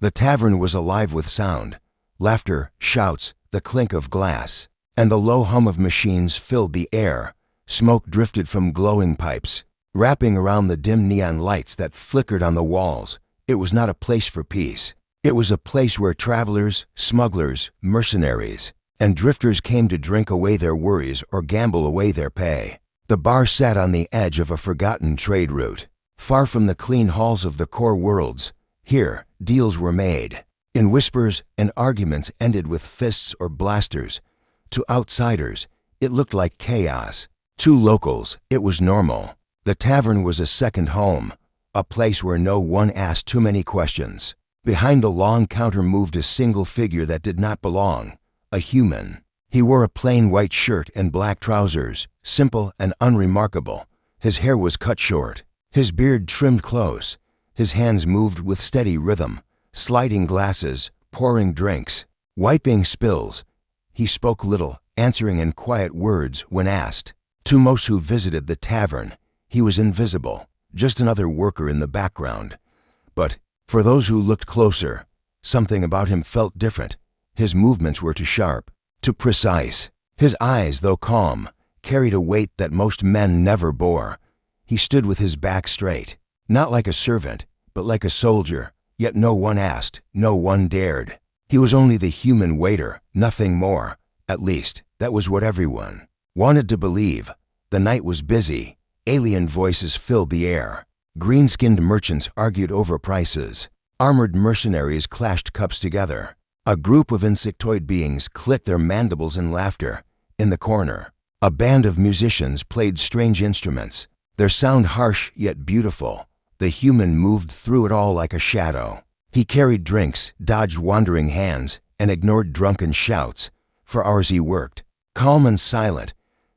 The tavern was alive with sound. Laughter, shouts, the clink of glass, and the low hum of machines filled the air. Smoke drifted from glowing pipes, wrapping around the dim neon lights that flickered on the walls. It was not a place for peace. It was a place where travelers, smugglers, mercenaries, and drifters came to drink away their worries or gamble away their pay. The bar sat on the edge of a forgotten trade route, far from the clean halls of the core worlds. Here, deals were made, in whispers, and arguments ended with fists or blasters. To outsiders, it looked like chaos. To locals, it was normal. The tavern was a second home, a place where no one asked too many questions. Behind the long counter moved a single figure that did not belong, a human. He wore a plain white shirt and black trousers, simple and unremarkable. His hair was cut short, his beard trimmed close. His hands moved with steady rhythm, sliding glasses, pouring drinks, wiping spills. He spoke little, answering in quiet words when asked. To most who visited the tavern, he was invisible, just another worker in the background. But for those who looked closer, something about him felt different. His movements were too sharp, too precise. His eyes, though calm, carried a weight that most men never bore. He stood with his back straight, not like a servant, but like a soldier, yet no one asked, no one dared. He was only the human waiter, nothing more. At least, that was what everyone wanted to believe. The night was busy. Alien voices filled the air. Green-skinned merchants argued over prices. Armored mercenaries clashed cups together. A group of insectoid beings clicked their mandibles in laughter. In the corner, a band of musicians played strange instruments, their sound harsh yet beautiful. The human moved through it all like a shadow. He carried drinks, dodged wandering hands, and ignored drunken shouts. For hours he worked, calm and silent,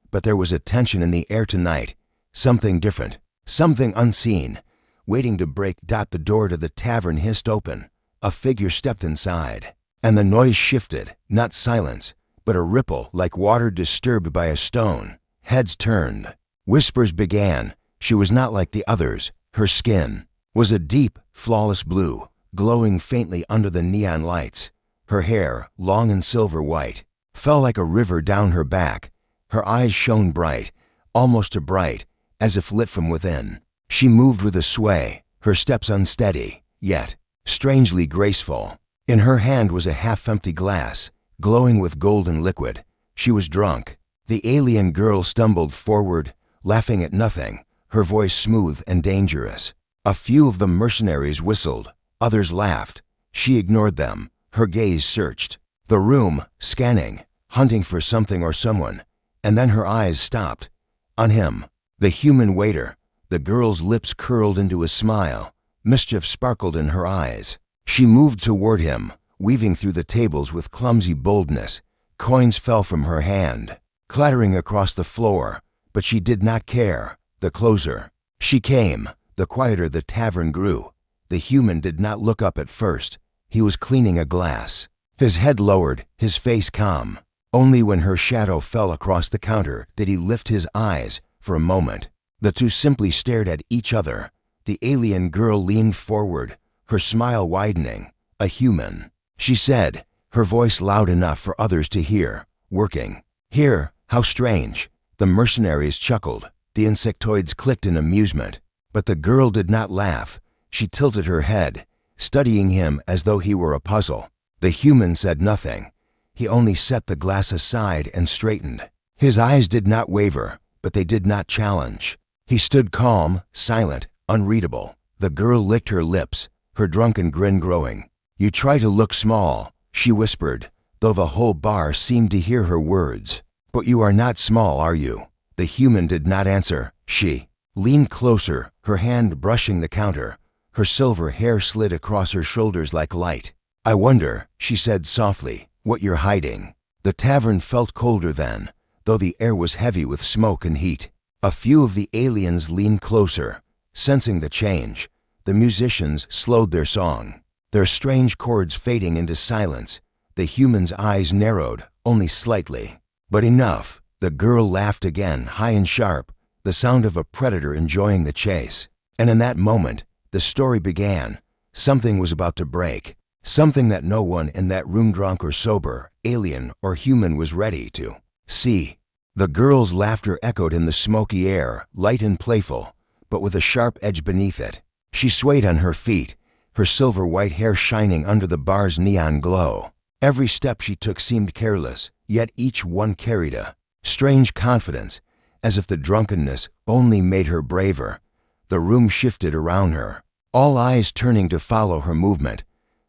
but there was a tension in the air tonight, something different, something unseen, waiting to break. The door to the tavern hissed open. A figure stepped inside, and the noise shifted, not silence, but a ripple like water disturbed by a stone. Heads turned. Whispers began. She was not like the others. Her skin was a deep, flawless blue, glowing faintly under the neon lights. Her hair, long and silver white, fell like a river down her back. Her eyes shone bright, almost too bright, as if lit from within. She moved with a sway, her steps unsteady, yet strangely graceful. In her hand was a half-empty glass, glowing with golden liquid. She was drunk. The alien girl stumbled forward, laughing at nothing, her voice smooth and dangerous. A few of the mercenaries whistled, others laughed. She ignored them. Her gaze searched the room, scanning, hunting for something or someone, and then her eyes stopped on him, the human waiter. The girl's lips curled into a smile. Mischief sparkled in her eyes. She moved toward him, weaving through the tables with clumsy boldness. Coins fell from her hand, clattering across the floor, but she did not care. The closer she came, the quieter the tavern grew. The human did not look up at first. He was cleaning a glass, his head lowered, his face calm. Only when her shadow fell across the counter did he lift his eyes. For a moment, the two simply stared at each other. The alien girl leaned forward, her smile widening. A human, she said, her voice loud enough for others to hear. Working here, how strange. The mercenaries chuckled. The insectoids clicked in amusement. But the girl did not laugh. She tilted her head, studying him as though he were a puzzle. The human said nothing. He only set the glass aside and straightened. His eyes did not waver, but they did not challenge. He stood calm, silent, unreadable. The girl licked her lips, her drunken grin growing. "You try to look small," she whispered, though the whole bar seemed to hear her words. "But you are not small, are you?" The human did not answer. She leaned closer, her hand brushing the counter. Her silver hair slid across her shoulders like light. "I wonder," she said softly, "what you're hiding." The tavern felt colder then, though the air was heavy with smoke and heat. A few of the aliens leaned closer, sensing the change. The musicians slowed their song, their strange chords fading into silence. The human's eyes narrowed, only slightly. But enough. The girl laughed again, high and sharp, the sound of a predator enjoying the chase. And in that moment, the story began. Something was about to break. Something that no one in that room, drunk or sober, alien or human, was ready to see. The girl's laughter echoed in the smoky air, light and playful, but with a sharp edge beneath it. She swayed on her feet, her silver white hair shining under the bar's neon glow. Every step she took seemed careless, yet each one carried a strange confidence, as if the drunkenness only made her braver. The room shifted around her, all eyes turning to follow her movement.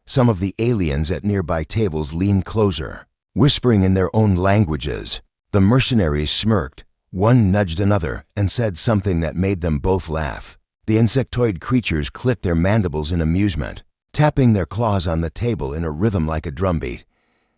Some of the aliens at nearby tables leaned closer, whispering in their own languages. The mercenaries smirked. One nudged another and said something that made them both laugh. The insectoid creatures clicked their mandibles in amusement, tapping their claws on the table in a rhythm like a drumbeat.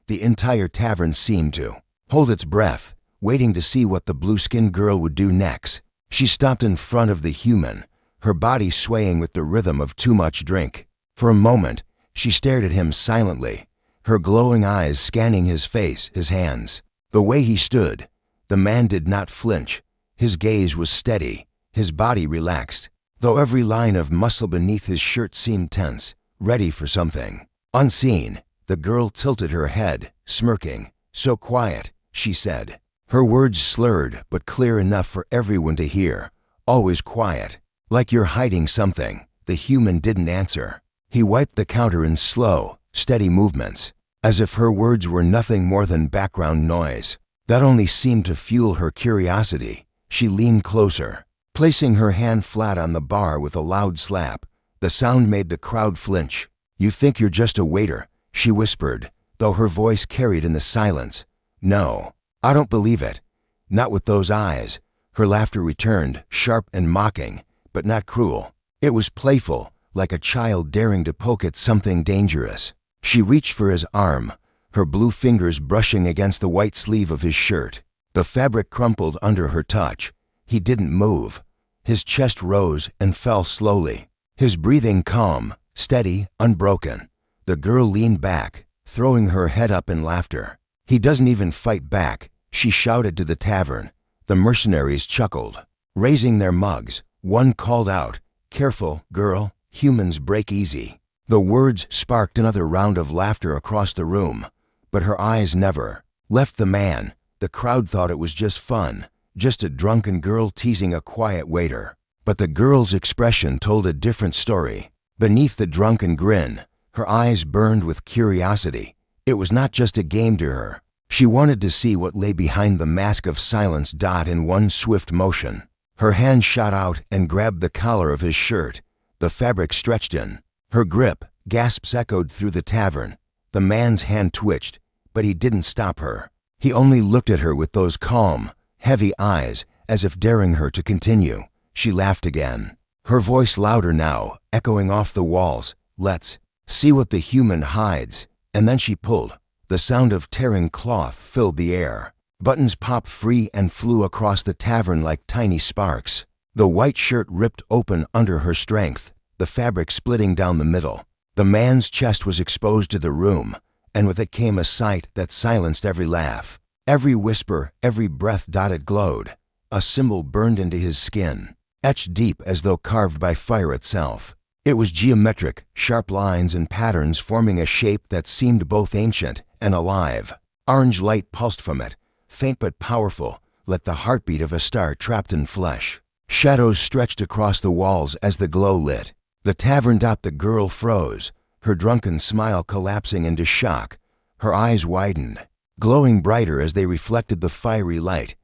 The entire tavern seemed to hold its breath, waiting to see what the blue-skinned girl would do next. She stopped in front of the human, her body swaying with the rhythm of too much drink. For a moment, she stared at him silently, her glowing eyes scanning his face, his hands. The way he stood, the man did not flinch. His gaze was steady, his body relaxed, though every line of muscle beneath his shirt seemed tense, ready for something. Unseen, the girl tilted her head, smirking. "So quiet," she said. Her words slurred, but clear enough for everyone to hear. "Always quiet. Like you're hiding something." The human didn't answer. He wiped the counter in slow, steady movements, as if her words were nothing more than background noise. That only seemed to fuel her curiosity. She leaned closer, placing her hand flat on the bar with a loud slap. The sound made the crowd flinch. "You think you're just a waiter," she whispered, though her voice carried in the silence. "No, I don't believe it. Not with those eyes." Her laughter returned, sharp and mocking, but not cruel. It was playful, like a child daring to poke at something dangerous. She reached for his arm, her blue fingers brushing against the white sleeve of his shirt. The fabric crumpled under her touch. He didn't move. His chest rose and fell slowly, his breathing calm, steady, unbroken. The girl leaned back, throwing her head up in laughter. "He doesn't even fight back," she shouted to the tavern. The mercenaries chuckled, raising their mugs. One called out, "Careful, girl, humans break easy." The words sparked another round of laughter across the room, but her eyes never left the man. The crowd thought it was just fun, just a drunken girl teasing a quiet waiter. But the girl's expression told a different story. Beneath the drunken grin, her eyes burned with curiosity. It was not just a game to her. She wanted to see what lay behind the mask of silence. In one swift motion, her hand shot out and grabbed the collar of his shirt. The fabric stretched in. Her grip, gasps echoed through the tavern. The man's hand twitched, but he didn't stop her. He only looked at her with those calm, heavy eyes, as if daring her to continue. She laughed again, her voice louder now, echoing off the walls. "Let's see what the human hides." And then she pulled. The sound of tearing cloth filled the air. Buttons popped free and flew across the tavern like tiny sparks. The white shirt ripped open under her strength, the fabric splitting down the middle. The man's chest was exposed to the room, and with it came a sight that silenced every laugh. Every whisper, every breath. It glowed. A symbol burned into his skin, etched deep as though carved by fire itself. It was geometric, sharp lines and patterns forming a shape that seemed both ancient and alive. Orange light pulsed from it, faint but powerful, like the heartbeat of a star trapped in flesh. Shadows stretched across the walls as the glow lit. The tavern. The girl froze, her drunken smile collapsing into shock. Her eyes widened, glowing brighter as they reflected the fiery light.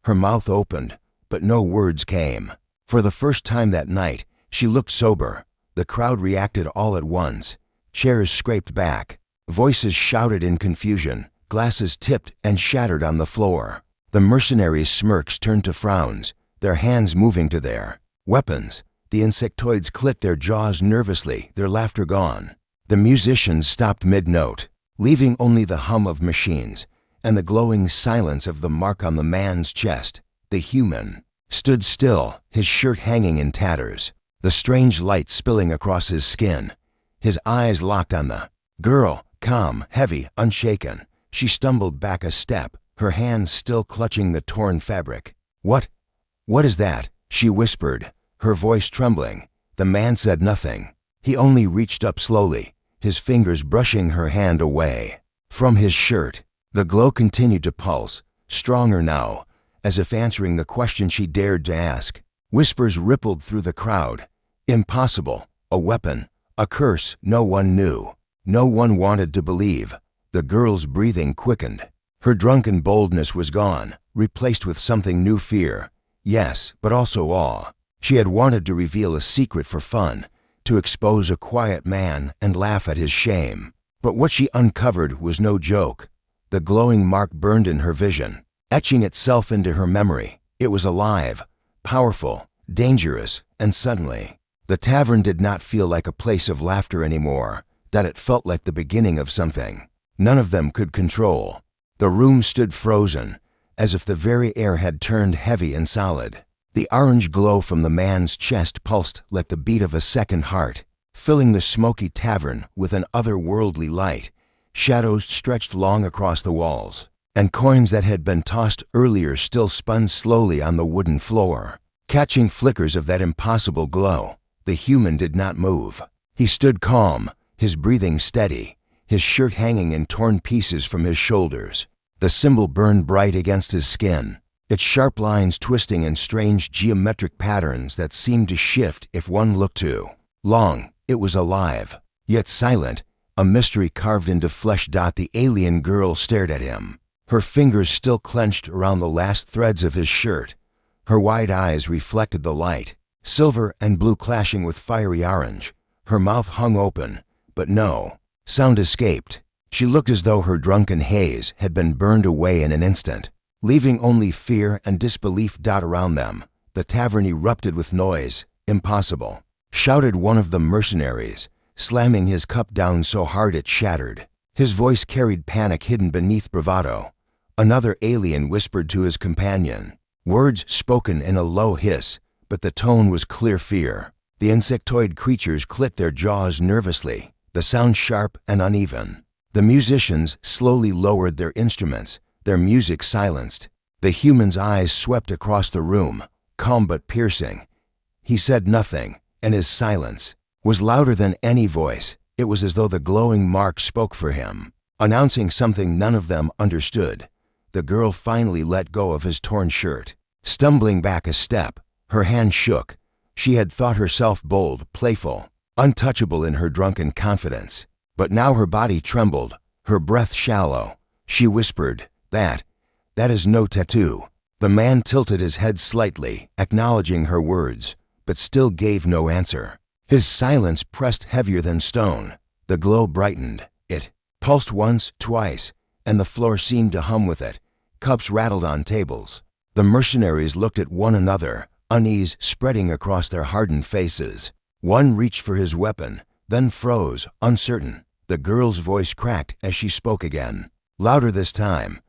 Her mouth opened, but no words came. For the first time that night, she looked sober. The crowd reacted all at once. Chairs scraped back. Voices shouted in confusion. Glasses tipped and shattered on the floor. The mercenaries' smirks turned to frowns, their hands moving to their weapons. The insectoids clicked their jaws nervously, their laughter gone. The musicians stopped mid-note, leaving only the hum of machines and the glowing silence of the mark on the man's chest. The human stood still, his shirt hanging in tatters, the strange light spilling across his skin. His eyes locked on the girl, calm, heavy, unshaken. She stumbled back a step, her hands still clutching the torn fabric. What is that?" she whispered, her voice trembling. The man said nothing. He only reached up slowly, his fingers brushing her hand away. From his shirt, the glow continued to pulse, stronger now, as if answering the question she dared to ask. Whispers rippled through the crowd. Impossible, a weapon, a curse no one knew. No one wanted to believe. The girl's breathing quickened. Her drunken boldness was gone, replaced with something new: fear. Yes, but also awe. She had wanted to reveal a secret for fun, to expose a quiet man and laugh at his shame. But what she uncovered was no joke. The glowing mark burned in her vision, etching itself into her memory. It was alive, powerful, dangerous, and suddenly, the tavern did not feel like a place of laughter anymore, that it felt like the beginning of something none of them could control. The room stood frozen, as if the very air had turned heavy and solid. The orange glow from the man's chest pulsed like the beat of a second heart, filling the smoky tavern with an otherworldly light. Shadows stretched long across the walls, and coins that had been tossed earlier still spun slowly on the wooden floor, catching flickers of that impossible glow. The human did not move. He stood calm, his breathing steady, his shirt hanging in torn pieces from his shoulders. The symbol burned bright against his skin, its sharp lines twisting in strange geometric patterns that seemed to shift if one looked too long. It was alive, yet silent, a mystery carved into flesh. The alien girl stared at him, her fingers still clenched around the last threads of his shirt. Her wide eyes reflected the light, silver and blue clashing with fiery orange. Her mouth hung open, but no sound escaped. She looked as though her drunken haze had been burned away in an instant, leaving only fear and disbelief around them. The tavern erupted with noise. Impossible, shouted one of the mercenaries, slamming his cup down so hard it shattered. His voice carried panic hidden beneath bravado. Another alien whispered to his companion, words spoken in a low hiss, but the tone was clear fear. The insectoid creatures clicked their jaws nervously, the sound sharp and uneven. The musicians slowly lowered their instruments, their music silenced. The human's eyes swept across the room, calm but piercing. He said nothing, and his silence was louder than any voice. It was as though the glowing mark spoke for him, announcing something none of them understood. The girl finally let go of his torn shirt, stumbling back a step. Her hand shook. She had thought herself bold, playful, untouchable in her drunken confidence. But now her body trembled, her breath shallow. She whispered, that is no tattoo." The man tilted his head slightly, acknowledging her words, but still gave no answer. His silence pressed heavier than stone. The glow brightened. It pulsed once, twice, and the floor seemed to hum with it. Cups rattled on tables. The mercenaries looked at one another, unease spreading across their hardened faces. One reached for his weapon, then froze, uncertain. The girl's voice cracked as she spoke again, louder this time.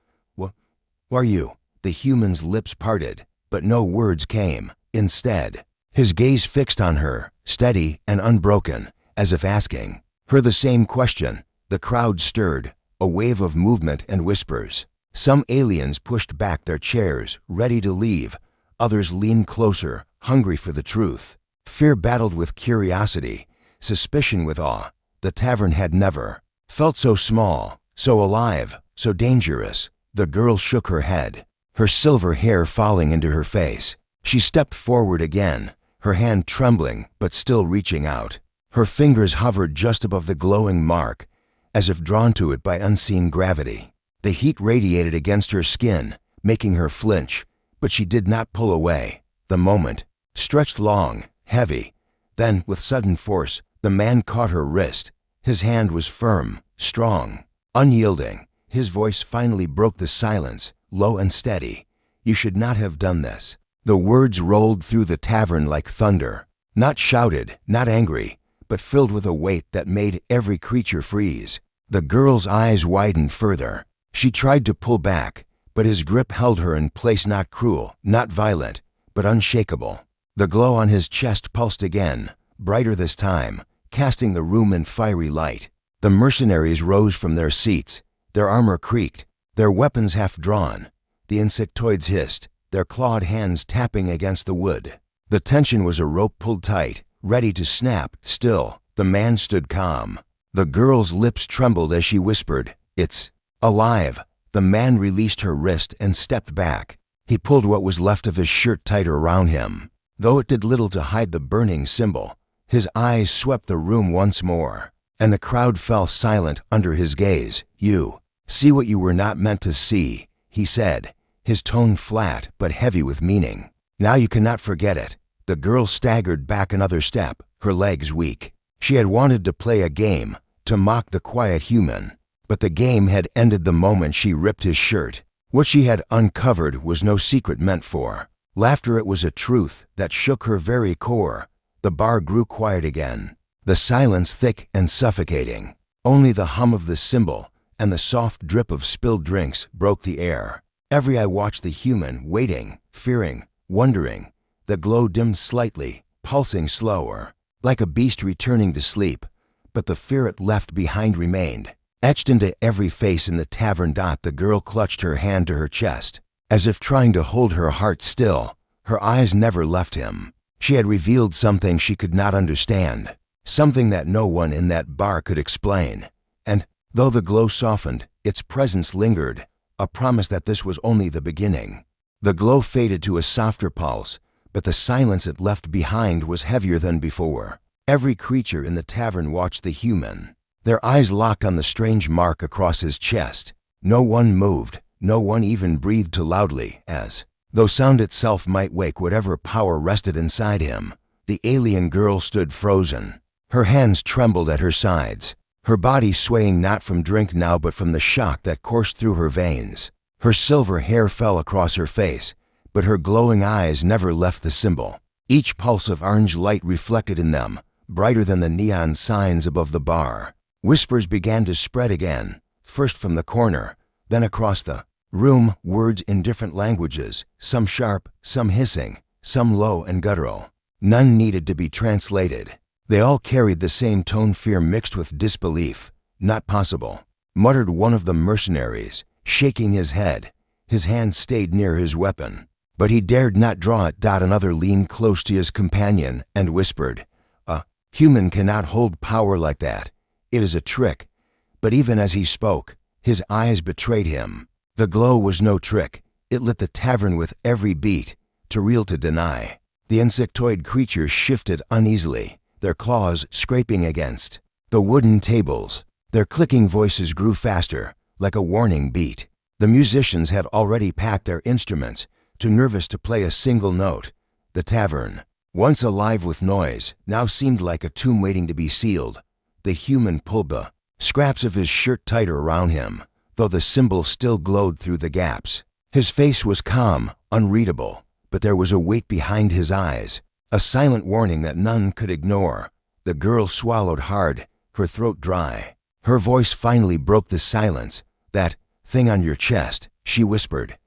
Who are you?" The human's lips parted, but no words came. Instead, his gaze fixed on her, steady and unbroken, as if asking her the same question. The crowd stirred, a wave of movement and whispers. Some aliens pushed back their chairs, ready to leave. Others leaned closer, hungry for the truth. Fear battled with curiosity, suspicion with awe. The tavern had never felt so small, so alive, so dangerous. The girl shook her head, her silver hair falling into her face. She stepped forward again, her hand trembling but still reaching out. Her fingers hovered just above the glowing mark, as if drawn to it by unseen gravity. The heat radiated against her skin, making her flinch, but she did not pull away. The moment stretched long, heavy. Then, with sudden force, the man caught her wrist. His hand was firm, strong, unyielding. His voice finally broke the silence, low and steady. "You should not have done this." The words rolled through the tavern like thunder, not shouted, not angry, but filled with a weight that made every creature freeze. The girl's eyes widened further. She tried to pull back, but his grip held her in place, not cruel, not violent, but unshakable. The glow on his chest pulsed again, brighter this time, casting the room in fiery light. The mercenaries rose from their seats, their armor creaked, their weapons half drawn. The insectoids hissed, their clawed hands tapping against the wood. The tension was a rope pulled tight, ready to snap. Still, the man stood calm, The girl's lips trembled as she whispered, "It's alive." The man released her wrist and stepped back. He pulled what was left of his shirt tighter around him. Though it did little to hide the burning symbol, his eyes swept the room once more, and the crowd fell silent under his gaze. "You see what you were not meant to see," he said, his tone flat but heavy with meaning. "Now you cannot forget it." The girl staggered back another step, her legs weak. She had wanted to play a game, to mock the quiet human, but the game had ended the moment she ripped his shirt. What she had uncovered was no secret meant for laughter. It was a truth that shook her very core. The bar grew quiet again, the silence thick and suffocating. Only the hum of the cymbal and the soft drip of spilled drinks broke the air. Every eye watched the human, waiting, fearing, wondering. The glow dimmed slightly, pulsing slower, like a beast returning to sleep, but the fear it left behind remained, etched into every face in the tavern. The girl clutched her hand to her chest, as if trying to hold her heart still. Her eyes never left him. She had revealed something she could not understand, something that no one in that bar could explain. And, though the glow softened, its presence lingered, a promise that this was only the beginning. The glow faded to a softer pulse, but the silence it left behind was heavier than before. Every creature in the tavern watched the human, their eyes locked on the strange mark across his chest. No one moved, no one even breathed too loudly, as though sound itself might wake whatever power rested inside him. The alien girl stood frozen. Her hands trembled at her sides, her body swaying not from drink now but from the shock that coursed through her veins. Her silver hair fell across her face, but her glowing eyes never left the symbol. Each pulse of orange light reflected in them, brighter than the neon signs above the bar. Whispers began to spread again, first from the corner, then across the room, words in different languages, some sharp, some hissing, some low and guttural. None needed to be translated. They all carried the same tone, fear mixed with disbelief. "Not possible," muttered one of the mercenaries, shaking his head. His hand stayed near his weapon, but he dared not draw it. Another leaned close to his companion and whispered, "A human cannot hold power like that. It is a trick." But even as he spoke, his eyes betrayed him. The glow was no trick. It lit the tavern with every beat, too real to deny. The insectoid creatures shifted uneasily, their claws scraping against the wooden tables. Their clicking voices grew faster, like a warning beat. The musicians had already packed their instruments, too nervous to play a single note. The tavern, once alive with noise, now seemed like a tomb waiting to be sealed. The human pulled the scraps of his shirt tighter around him, though the symbol still glowed through the gaps. His face was calm, unreadable, but there was a weight behind his eyes, a silent warning that none could ignore. The girl swallowed hard, her throat dry. Her voice finally broke the silence. "That thing on your chest," she whispered.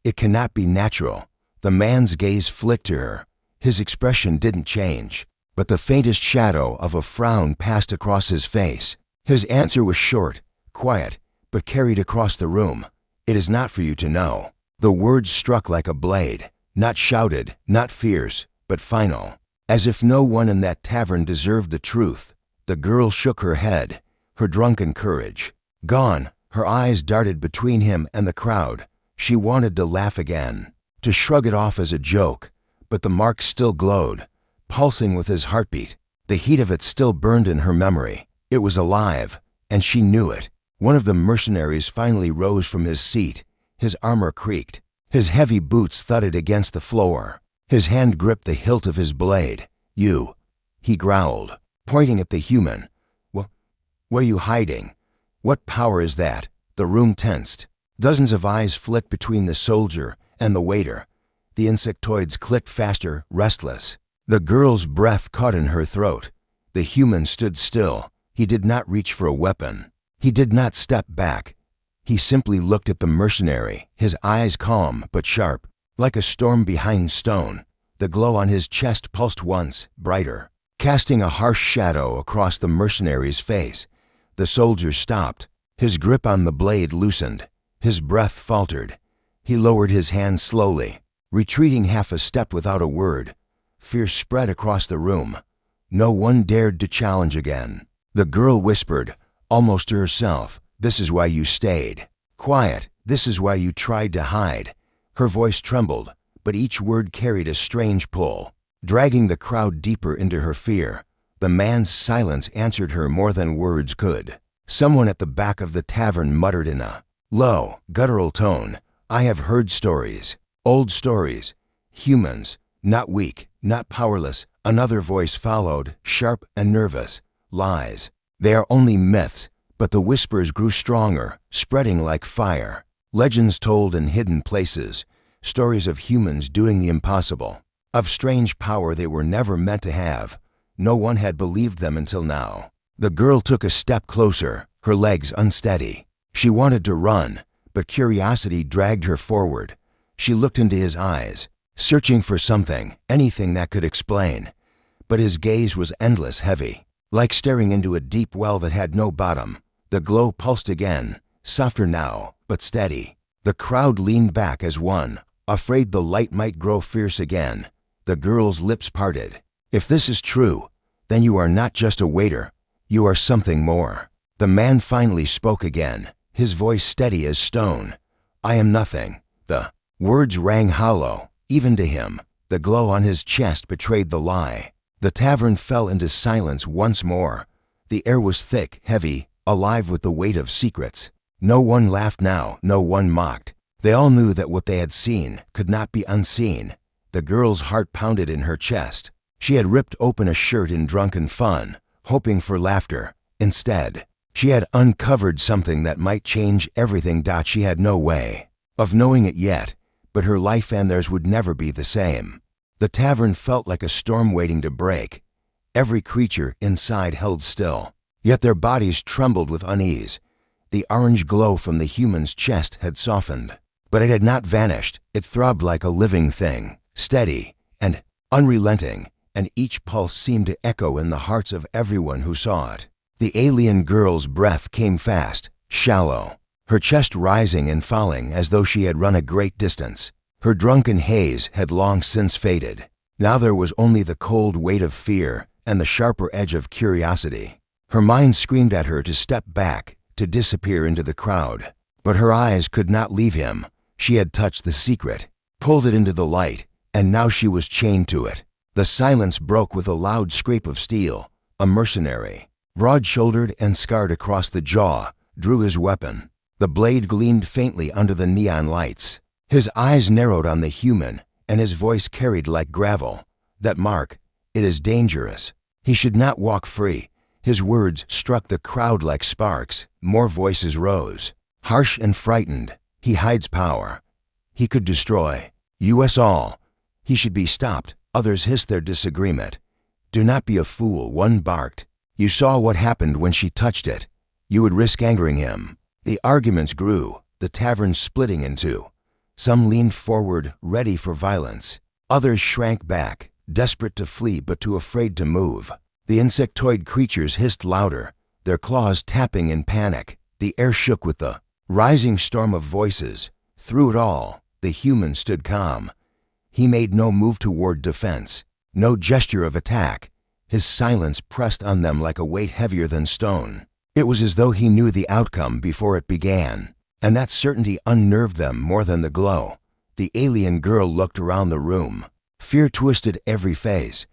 It cannot be natural." The man's gaze flicked to her. His expression didn't change, but the faintest shadow of a frown passed across his face. His answer was short, quiet, but carried across the room. "It is not for you to know." The words struck like a blade, not shouted, not fierce, but final, as if no one in that tavern deserved the truth. The girl shook her head, her drunken courage gone. Her eyes darted between him and the crowd. She wanted to laugh again, to shrug it off as a joke, but the mark still glowed, pulsing with his heartbeat. The heat of it still burned in her memory. It was alive, and she knew it. One of the mercenaries finally rose from his seat. His armor creaked. His heavy boots thudded against the floor. His hand gripped the hilt of his blade. "You," he growled, pointing at the human. Where are you hiding? What power is that?" The room tensed. Dozens of eyes flicked between the soldier and the waiter. The insectoids clicked faster, restless. The girl's breath caught in her throat. The human stood still. He did not reach for a weapon. He did not step back. He simply looked at the mercenary, his eyes calm but sharp, like a storm behind stone. The glow on his chest pulsed once, brighter, casting a harsh shadow across the mercenary's face. The soldier stopped. His grip on the blade loosened. His breath faltered. He lowered his hand slowly, retreating half a step without a word. Fear spread across the room. No one dared to challenge again. The girl whispered, almost to herself, "This is why you stayed. Quiet, this is why you tried to hide." Her voice trembled, but each word carried a strange pull, dragging the crowd deeper into her fear. The man's silence answered her more than words could. Someone at the back of the tavern muttered in a low, guttural tone, "I have heard stories, old stories. Humans, not weak, not powerless." Another voice followed, sharp and nervous, "Lies. They are only myths." But the whispers grew stronger, spreading like fire. Legends told in hidden places, stories of humans doing the impossible, of strange power they were never meant to have. No one had believed them until now. The girl took a step closer, her legs unsteady. She wanted to run, but curiosity dragged her forward. She looked into his eyes, searching for something, anything that could explain. But his gaze was endless, heavy, like staring into a deep well that had no bottom. The glow pulsed again, softer now, but steady. The crowd leaned back as one, afraid the light might grow fierce again. The girl's lips parted. "If this is true, then you are not just a waiter. You are something more." The man finally spoke again, his voice steady as stone. "I am nothing." The words rang hollow, even to him. The glow on his chest betrayed the lie. The tavern fell into silence once more. The air was thick, heavy, alive with the weight of secrets. No one laughed now, no one mocked. They all knew that what they had seen could not be unseen. The girl's heart pounded in her chest. She had ripped open a shirt in drunken fun, hoping for laughter. Instead, she had uncovered something that might change everything. She had no way of knowing it yet, but her life and theirs would never be the same. The tavern felt like a storm waiting to break. Every creature inside held still, yet their bodies trembled with unease. The orange glow from the human's chest had softened, but it had not vanished. It throbbed like a living thing, steady and unrelenting, and each pulse seemed to echo in the hearts of everyone who saw it. The alien girl's breath came fast, shallow, her chest rising and falling as though she had run a great distance. Her drunken haze had long since faded. Now there was only the cold weight of fear and the sharper edge of curiosity. Her mind screamed at her to step back, to disappear into the crowd. But her eyes could not leave him. She had touched the secret, pulled it into the light, and now she was chained to it. The silence broke with a loud scrape of steel. A mercenary, broad-shouldered and scarred across the jaw, drew his weapon. The blade gleamed faintly under the neon lights. His eyes narrowed on the human, and his voice carried like gravel. "That mark, it is dangerous. He should not walk free." His words struck the crowd like sparks. More voices rose, harsh and frightened. "He hides power. He could destroy us all. He should be stopped." Others hissed their disagreement. "Do not be a fool," one barked. "You saw what happened when she touched it. You would risk angering him." The arguments grew, the tavern splitting in two. Some leaned forward, ready for violence. Others shrank back, desperate to flee but too afraid to move. The insectoid creatures hissed louder, their claws tapping in panic. The air shook with the rising storm of voices. Through it all, the human stood calm. He made no move toward defense, no gesture of attack. His silence pressed on them like a weight heavier than stone. It was as though he knew the outcome before it began, and that certainty unnerved them more than the glow. The alien girl looked around the room. Fear twisted every face.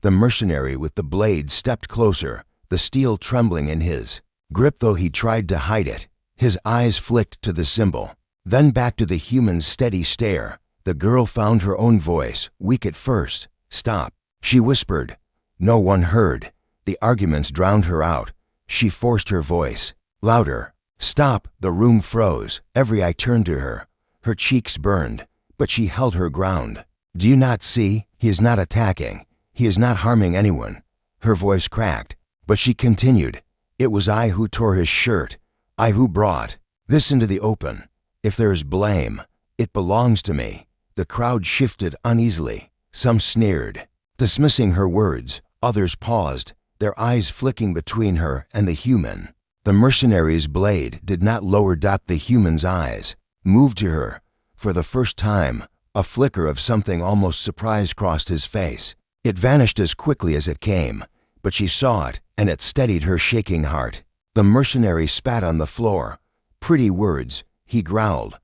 The mercenary with the blade stepped closer, the steel trembling in his grip though he tried to hide it. His eyes flicked to the symbol, then back to the human's steady stare. The girl found her own voice, weak at first. "Stop," she whispered. No one heard. The arguments drowned her out. She forced her voice, louder. "Stop!" The room froze. Every eye turned to her. Her cheeks burned, but she held her ground. "Do you not see? He is not attacking. He is not harming anyone." Her voice cracked, but she continued. "It was I who tore his shirt. I who brought this into the open. If there is blame, it belongs to me." The crowd shifted uneasily. Some sneered, dismissing her words. Others paused, their eyes flicking between her and the human. The mercenary's blade did not lower. The human's eyes moved to her. For the first time, a flicker of something almost surprise crossed his face. It vanished as quickly as it came, but she saw it, and it steadied her shaking heart. The mercenary spat on the floor. "Pretty words," he growled.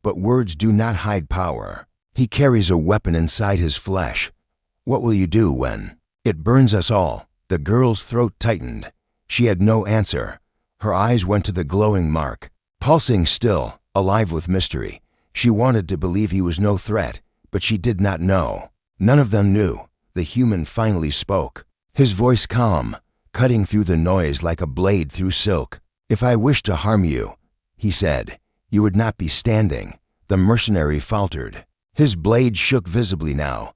"But words do not hide power. He carries a weapon inside his flesh. What will you do when it burns us all?" The girl's throat tightened. She had no answer. Her eyes went to the glowing mark, pulsing still, alive with mystery. She wanted to believe he was no threat, but she did not know. None of them knew. The human finally spoke. His voice calm, cutting through the noise like a blade through silk. "If I wished to harm you," he said, "you would not be standing." The mercenary faltered. His blade shook visibly now.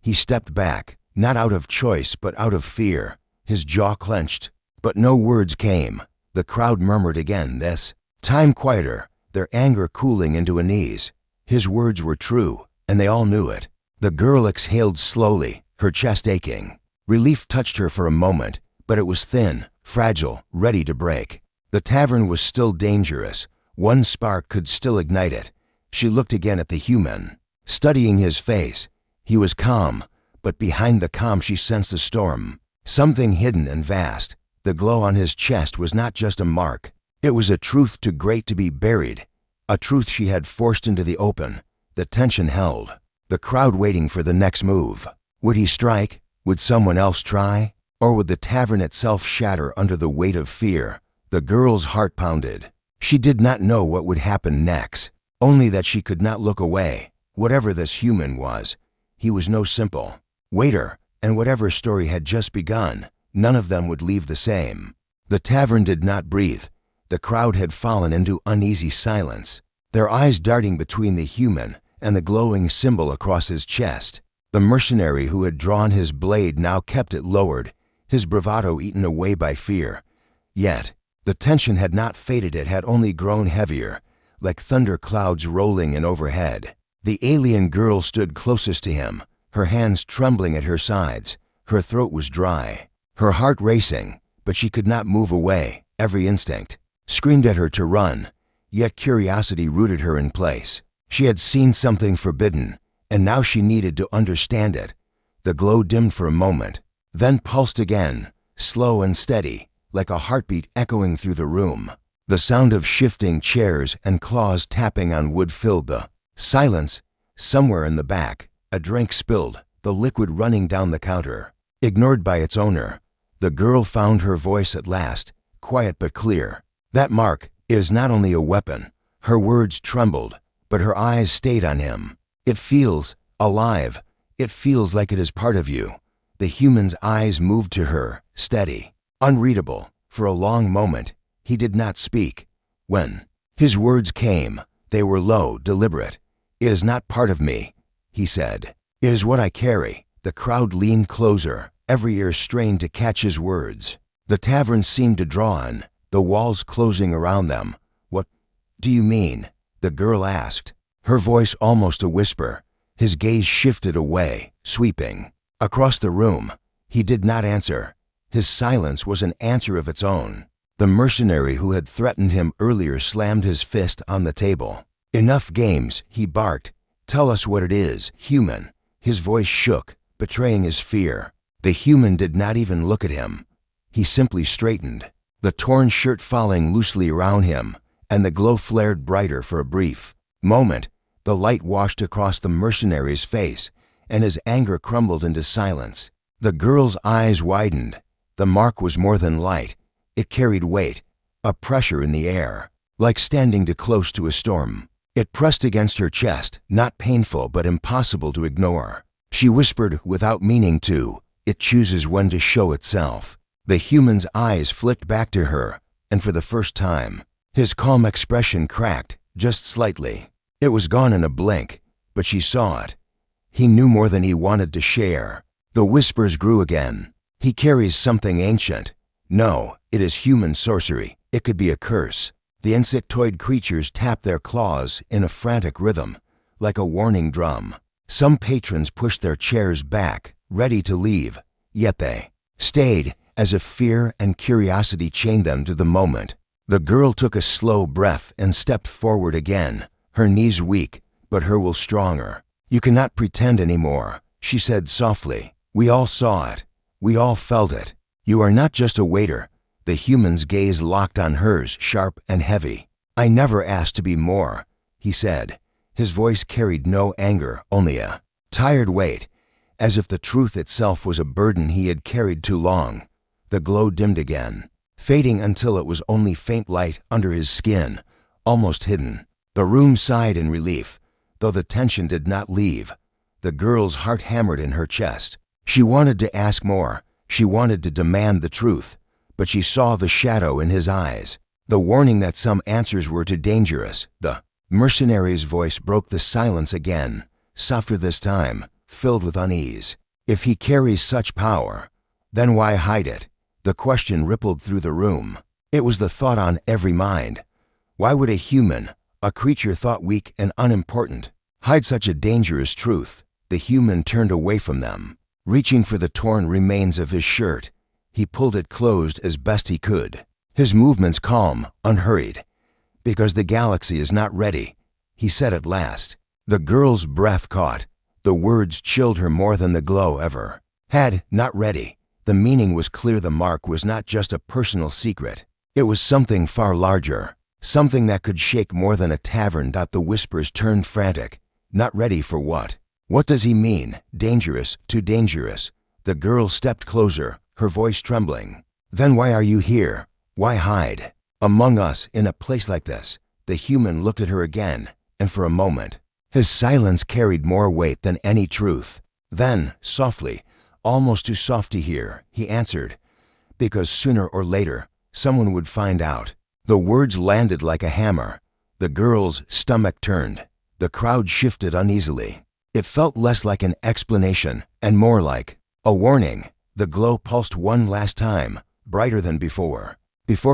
He stepped back, not out of choice but out of fear. His jaw clenched. But no words came. The crowd murmured again, this time quieter, their anger cooling into unease. His words were true, and they all knew it. The girl exhaled slowly, her chest aching. Relief touched her for a moment, but it was thin, fragile, ready to break. The tavern was still dangerous. One spark could still ignite it. She looked again at the human, studying his face. He was calm, but behind the calm she sensed a storm. Something hidden and vast. The glow on his chest was not just a mark. It was a truth too great to be buried. A truth she had forced into the open. The tension held. The crowd waiting for the next move. Would he strike? Would someone else try? Or would the tavern itself shatter under the weight of fear? The girl's heart pounded. She did not know what would happen next, only that she could not look away. Whatever this human was, he was no simple waiter, and whatever story had just begun, none of them would leave the same. The tavern did not breathe. The crowd had fallen into uneasy silence, their eyes darting between the human and the glowing symbol across his chest. The mercenary who had drawn his blade now kept it lowered, his bravado eaten away by fear. Yet, the tension had not faded, it had only grown heavier, like thunder clouds rolling in overhead. The alien girl stood closest to him, her hands trembling at her sides. Her throat was dry, her heart racing, but she could not move away. Every instinct screamed at her to run, yet curiosity rooted her in place. She had seen something forbidden, and now she needed to understand it. The glow dimmed for a moment, then pulsed again, slow and steady, like a heartbeat echoing through the room. The sound of shifting chairs and claws tapping on wood filled the silence. Somewhere in the back, a drink spilled, the liquid running down the counter. Ignored by its owner, the girl found her voice at last, quiet but clear. "That mark is not only a weapon." Her words trembled, but her eyes stayed on him. "It feels alive. It feels like it is part of you." The human's eyes moved to her, steady, unreadable. For a long moment, he did not speak. When his words came, they were low, deliberate. "It is not part of me," he said. "It is what I carry." The crowd leaned closer, every ear strained to catch his words. The tavern seemed to draw on, the walls closing around them. "What do you mean?" the girl asked, her voice almost a whisper. His gaze shifted away, sweeping across the room. He did not answer. His silence was an answer of its own. The mercenary who had threatened him earlier slammed his fist on the table. "Enough games," he barked. "Tell us what it is, human." His voice shook, betraying his fear. The human did not even look at him. He simply straightened, the torn shirt falling loosely around him, and the glow flared brighter for a brief moment. The light washed across the mercenary's face, and his anger crumbled into silence. The girl's eyes widened. The mark was more than light. It carried weight, a pressure in the air, like standing too close to a storm. It pressed against her chest, not painful but impossible to ignore. She whispered without meaning to, "It chooses when to show itself." The human's eyes flicked back to her, and for the first time, his calm expression cracked, just slightly. It was gone in a blink, but she saw it. He knew more than he wanted to share. The whispers grew again. "He carries something ancient." "No, it is human sorcery. It could be a curse." The insectoid creatures tapped their claws in a frantic rhythm, like a warning drum. Some patrons pushed their chairs back, ready to leave, yet they stayed, as if fear and curiosity chained them to the moment. The girl took a slow breath and stepped forward again, her knees weak, but her will stronger. "You cannot pretend anymore," she said softly. "We all saw it. We all felt it. You are not just a waiter. The human's gaze locked on hers, sharp and heavy. I never asked to be more, he said. His voice carried no anger, only a tired weight, as if the truth itself was a burden he had carried too long. The glow dimmed again, fading until it was only faint light under his skin, almost hidden. The room sighed in relief, though the tension did not leave. The girl's heart hammered in her chest. She wanted to ask more. She wanted to demand the truth, but she saw the shadow in his eyes, the warning that some answers were too dangerous. The mercenary's voice broke the silence again, softer this time, filled with unease. If he carries such power, then why hide it? The question rippled through the room. It was the thought on every mind. Why would a human, a creature thought weak and unimportant, hide such a dangerous truth? The human turned away from them, reaching for the torn remains of his shirt. He pulled it closed as best he could, his movements calm, unhurried. Because the galaxy is not ready, he said at last. The girl's breath caught. The words chilled her more than the glow ever had. Not ready. The meaning was clear. The mark was not just a personal secret. It was something far larger, something that could shake more than a tavern. The whispers turned frantic. Not ready for what? What does he mean? Dangerous, too dangerous. The girl stepped closer, her voice trembling. Then why are you here? Why hide? Among us, in a place like this. The human looked at her again, and for a moment, his silence carried more weight than any truth. Then, softly, almost too soft to hear, he answered, because sooner or later, someone would find out. The words landed like a hammer. The girl's stomach turned. The crowd shifted uneasily. It felt less like an explanation and more like a warning. The glow pulsed one last time, brighter than before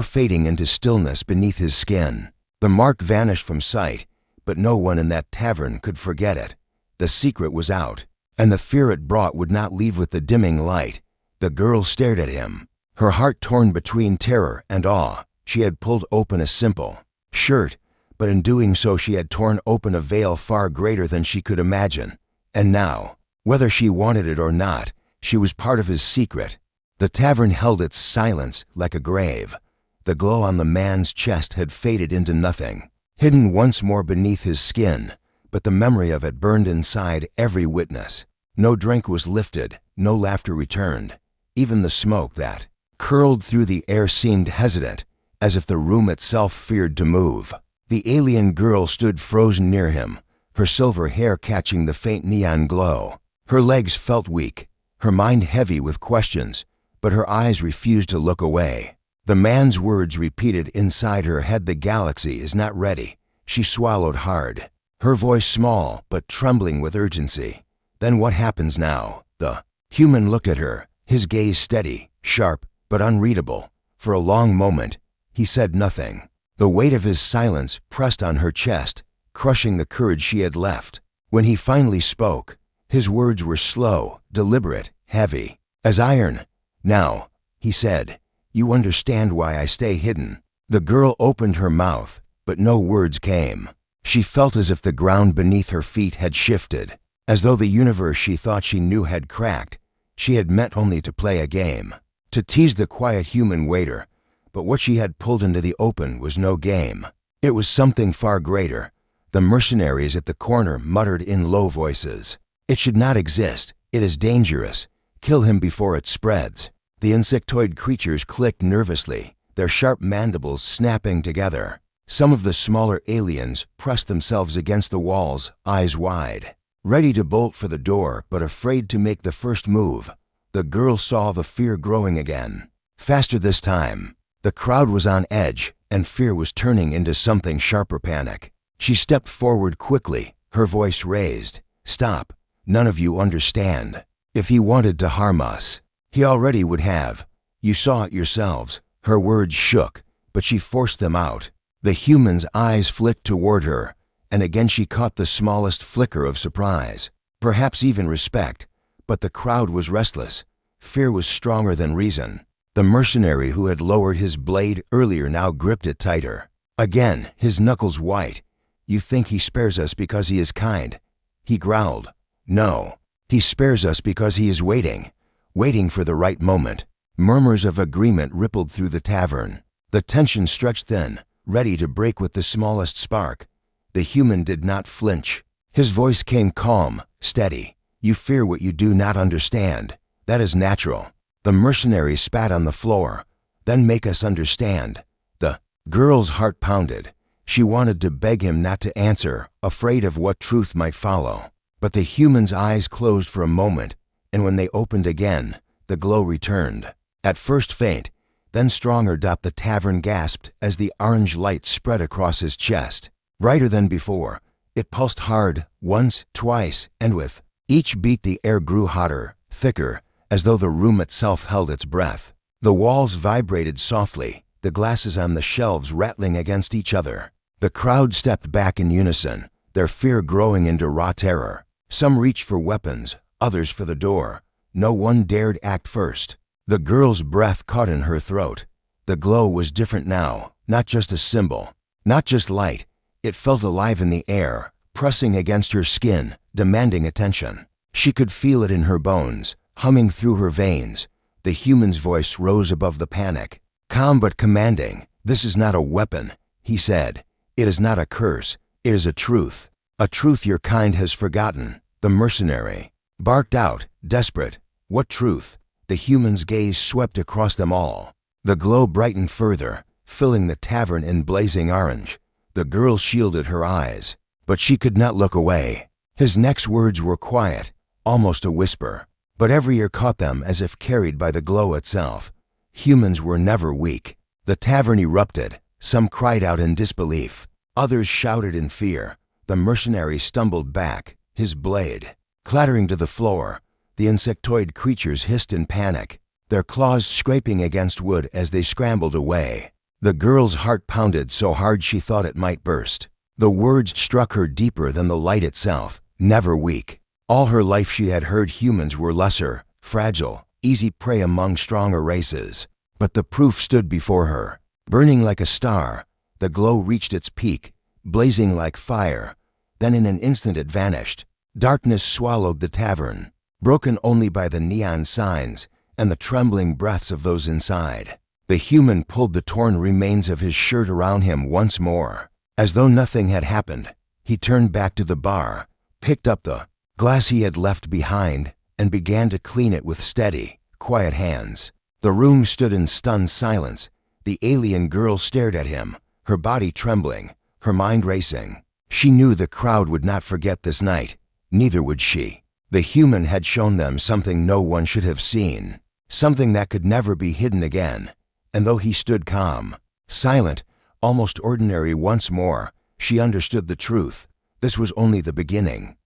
fading into stillness beneath his skin. The mark vanished from sight, but no one in that tavern could forget it. The secret was out, and the fear it brought would not leave with the dimming light. The girl stared at him, her heart torn between terror and awe. She had pulled open a simple shirt, but in doing so she had torn open a veil far greater than she could imagine. And now, whether she wanted it or not, she was part of his secret. The tavern held its silence like a grave. The glow on the man's chest had faded into nothing, hidden once more beneath his skin, but the memory of it burned inside every witness. No drink was lifted, no laughter returned. Even the smoke that curled through the air seemed hesitant, as if the room itself feared to move. The alien girl stood frozen near him, her silver hair catching the faint neon glow. Her legs felt weak, her mind heavy with questions, but her eyes refused to look away. The man's words repeated inside her head. The galaxy is not ready. She swallowed hard, her voice small but trembling with urgency. Then what happens now? The human looked at her, his gaze steady, sharp, but unreadable. For a long moment, he said nothing. The weight of his silence pressed on her chest, crushing the courage she had left. When he finally spoke, his words were slow, deliberate, heavy, as iron. Now, he said, you understand why I stay hidden. The girl opened her mouth, but no words came. She felt as if the ground beneath her feet had shifted, as though the universe she thought she knew had cracked. She had meant only to play a game, to tease the quiet human waiter, but what she had pulled into the open was no game. It was something far greater. The mercenaries at the corner muttered in low voices. It should not exist. It is dangerous. Kill him before it spreads. The insectoid creatures clicked nervously, their sharp mandibles snapping together. Some of the smaller aliens pressed themselves against the walls, eyes wide, ready to bolt for the door but afraid to make the first move. The girl saw the fear growing again, faster this time. The crowd was on edge, and fear was turning into something sharper: panic. She stepped forward quickly, her voice raised. Stop. None of you understand. If he wanted to harm us, he already would have. You saw it yourselves. Her words shook, but she forced them out. The human's eyes flicked toward her, and again she caught the smallest flicker of surprise, perhaps even respect. But the crowd was restless. Fear was stronger than reason. The mercenary who had lowered his blade earlier now gripped it tighter. Again, his knuckles white. You think he spares us because he is kind? He growled. No, he spares us because he is waiting for the right moment. Murmurs of agreement rippled through the tavern. The tension stretched thin, ready to break with the smallest spark. The human did not flinch. His voice came calm, steady. "You fear what you do not understand. That is natural." The mercenary spat on the floor. "Then make us understand." The girl's heart pounded. She wanted to beg him not to answer, afraid of what truth might follow. But the human's eyes closed for a moment, and when they opened again, the glow returned. At first faint, then stronger. The tavern gasped as the orange light spread across his chest. Brighter than before, it pulsed hard, once, twice, and with each beat the air grew hotter, thicker, as though the room itself held its breath. The walls vibrated softly, the glasses on the shelves rattling against each other. The crowd stepped back in unison, their fear growing into raw terror. Some reached for weapons, others for the door. No one dared act first. The girl's breath caught in her throat. The glow was different now, not just a symbol, not just light. It felt alive in the air, pressing against her skin, demanding attention. She could feel it in her bones, humming through her veins. The human's voice rose above the panic, calm but commanding. "This is not a weapon," he said. "It is not a curse. It is a truth your kind has forgotten." The mercenary barked out, desperate. "What truth?" The human's gaze swept across them all. The glow brightened further, filling the tavern in blazing orange. The girl shielded her eyes, but she could not look away. His next words were quiet, almost a whisper, but every ear caught them as if carried by the glow itself. Humans were never weak. The tavern erupted. Some cried out in disbelief. Others shouted in fear. The mercenary stumbled back, his blade clattering to the floor. The insectoid creatures hissed in panic, their claws scraping against wood as they scrambled away. The girl's heart pounded so hard she thought it might burst. The words struck her deeper than the light itself. Never weak. All her life she had heard humans were lesser, fragile, easy prey among stronger races. But the proof stood before her, burning like a star. The glow reached its peak, blazing like fire. Then in an instant it vanished. Darkness swallowed the tavern, broken only by the neon signs and the trembling breaths of those inside. The human pulled the torn remains of his shirt around him once more. As though nothing had happened, he turned back to the bar, picked up the glass he had left behind, and began to clean it with steady, quiet hands. The room stood in stunned silence. The alien girl stared at him, her body trembling, her mind racing. She knew the crowd would not forget this night. Neither would she. The human had shown them something no one should have seen, something that could never be hidden again. And though he stood calm, silent, almost ordinary once more, she understood the truth. This was only the beginning.